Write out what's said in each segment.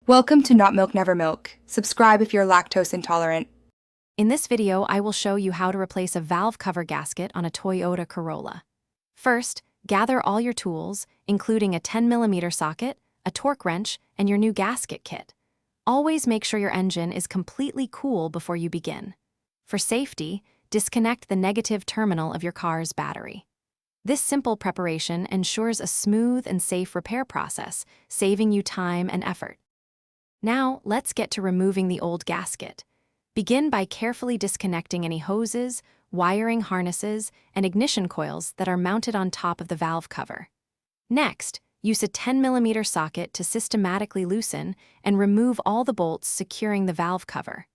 Welcome to Not Milk Never Milk. Subscribe if you're lactose intolerant. In this video, I will show you how to replace a valve cover gasket on a Toyota Corolla. First, gather all your tools, including a 10mm socket, a torque wrench, and your new gasket kit. Always make sure your engine is completely cool before you begin. For safety, disconnect the negative terminal of your car's battery. This simple preparation ensures a smooth and safe repair process, saving you time and effort. Now, let's get to removing the old gasket. Begin by carefully disconnecting any hoses, wiring harnesses, and ignition coils that are mounted on top of the valve cover. Next, use a 10mm socket to systematically loosen and remove all the bolts securing the valve cover.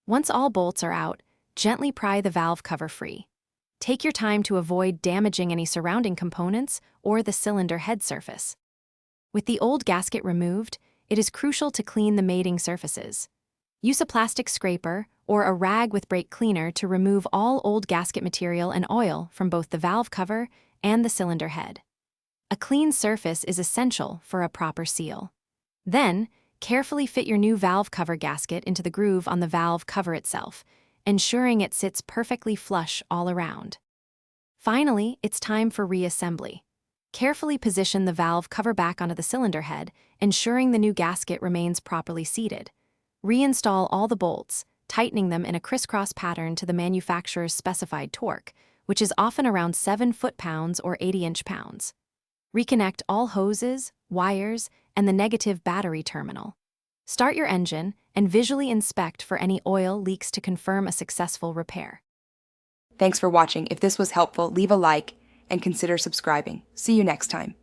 Once all bolts are out, gently pry the valve cover free. Take your time to avoid damaging any surrounding components or the cylinder head surface. With the old gasket removed, it is crucial to clean the mating surfaces. Use a plastic scraper or a rag with brake cleaner to remove all old gasket material and oil from both the valve cover and the cylinder head. A clean surface is essential for a proper seal. Then, carefully fit your new valve cover gasket into the groove on the valve cover itself, ensuring it sits perfectly flush all around. Finally, it's time for reassembly. Carefully position the valve cover back onto the cylinder head, ensuring the new gasket remains properly seated. Reinstall all the bolts, tightening them in a crisscross pattern to the manufacturer's specified torque, which is often around 7 foot-pounds or 80 inch-pounds. Reconnect all hoses, wires, and the negative battery terminal. Start your engine and visually inspect for any oil leaks to confirm a successful repair. Thanks for watching. If this was helpful, leave a like and consider subscribing. See you next time.